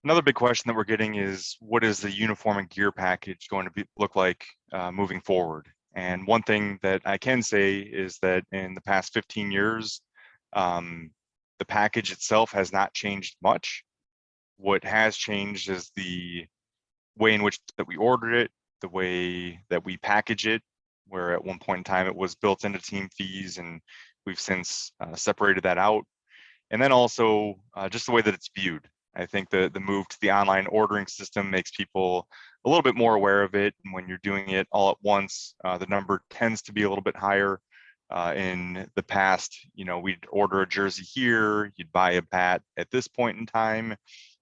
Another big question that we're getting is what is the uniform and gear package going to look like moving forward? And one thing that I can say is that in the past 15 years, um, the package itself has not changed much. What has changed is the way in which that we ordered it, the way that we package it, where at one point in time it was built into team fees, and we've since separated that out. And then also just the way that it's viewed. I think the move to the online ordering system makes people a little bit more aware of it. And when you're doing it all at once, the number tends to be a little bit higher. In the past, we'd order a jersey here, you'd buy a bat at this point in time.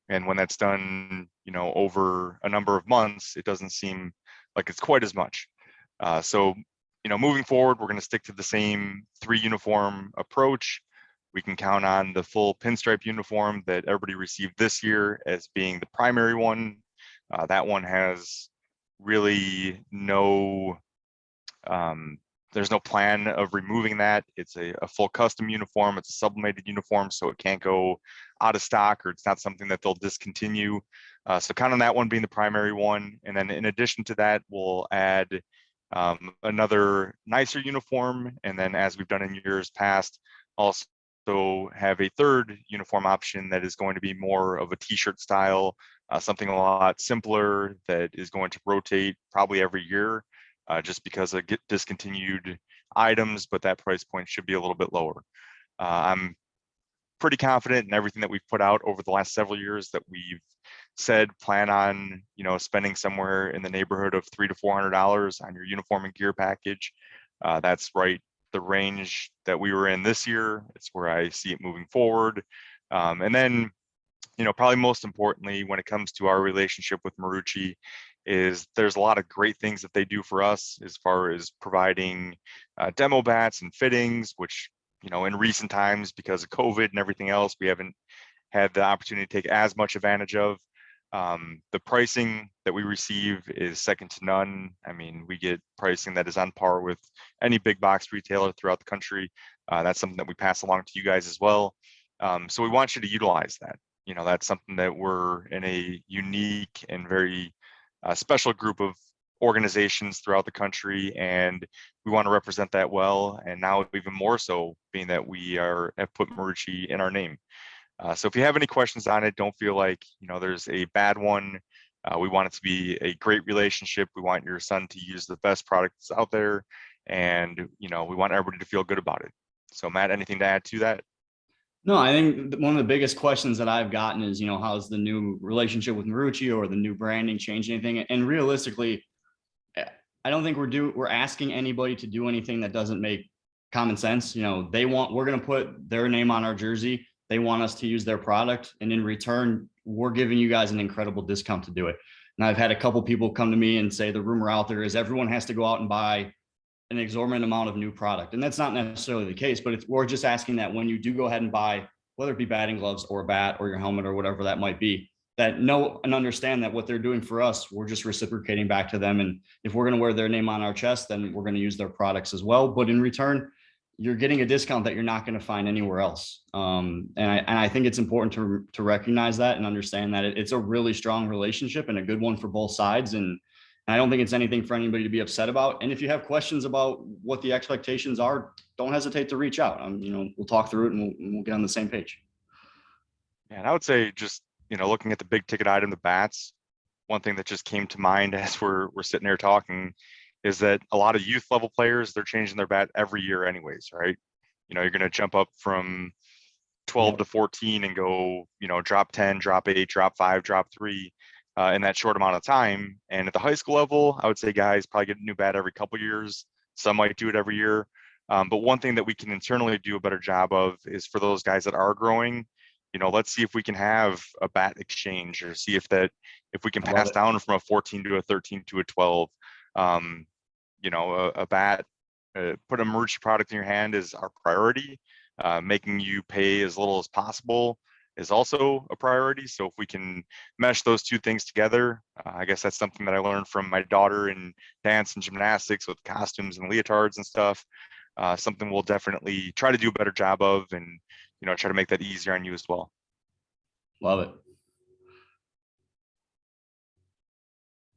And when that's done, over a number of months, it doesn't seem like it's quite as much. So, moving forward, we're going to stick to the same 3 uniform approach. We can count on the full pinstripe uniform that everybody received this year as being the primary one. That one has really there's no plan of removing that. It's a full custom uniform. It's a sublimated uniform, so it can't go out of stock, or it's not something that they'll discontinue. So count on that one being the primary one. And then in addition to that, we'll add another nicer uniform. And then as we've done in years past, also have a third uniform option that is going to be more of a t-shirt style, something a lot simpler that is going to rotate probably every year, just because of discontinued items, but that price point should be a little bit lower. I'm pretty confident in everything that we've put out over the last several years that we've said plan on, spending somewhere in the neighborhood of $300 to $400 on your uniform and gear package. That's right, the range that we were in this year. It's where I see it moving forward. And then, probably most importantly, when it comes to our relationship with Marucci, is there's a lot of great things that they do for us as far as providing demo bats and fittings, which, in recent times, because of COVID and everything else, we haven't had the opportunity to take as much advantage of. The pricing that we receive is second to none. I mean, we get pricing that is on par with any big box retailer throughout the country. That's something that we pass along to you guys as well. So we want you to utilize that. That's something that we're in a unique and very special group of organizations throughout the country, and we want to represent that well. And now even more so, being that we have put Marucci in our name. So if you have any questions on it, don't feel like there's a bad one. We want it to be a great relationship. We want your son to use the best products out there, and we want everybody to feel good about it. So Matt, anything to add to that? No, I think one of the biggest questions that I've gotten is, how's the new relationship with Marucci or the new branding change anything? And realistically, I don't think we're asking anybody to do anything that doesn't make common sense. We're going to put their name on our jersey. They want us to use their product. And in return, we're giving you guys an incredible discount to do it. And I've had a couple people come to me and say the rumor out there is everyone has to go out and buy an exorbitant amount of new product. And that's not necessarily the case, but we're just asking that when you do go ahead and buy, whether it be batting gloves or a bat or your helmet or whatever that might be, that know and understand that what they're doing for us, we're just reciprocating back to them. And if we're going to wear their name on our chest, then we're going to use their products as well. But in return, you're getting a discount that you're not going to find anywhere else. And I think it's important to recognize that and understand that it's a really strong relationship and a good one for both sides. And I don't think it's anything for anybody to be upset about. And if you have questions about what the expectations are, don't hesitate to reach out. We'll talk through it and we'll get on the same page. Yeah, and I would say just, looking at the big ticket item, the bats, one thing that just came to mind as we're sitting here talking is that a lot of youth level players, they're changing their bat every year anyways, right? You're going to jump up from 12 to 14 and go, drop 10, drop 8, drop 5, drop 3 in that short amount of time. And at the high school level, I would say guys probably get a new bat every couple years. Some might do it every year. But one thing that we can internally do a better job of is for those guys that are growing, let's see if we can have a bat exchange, or see if we can pass down from a 14 to a 13 to a 12. A bat, put a Marucci product in your hand is our priority. Making you pay as little as possible is also a priority. So if we can mesh those two things together, I guess that's something that I learned from my daughter in dance and gymnastics with costumes and leotards and stuff. Something we'll definitely try to do a better job of, and try to make that easier on you as well. Love it.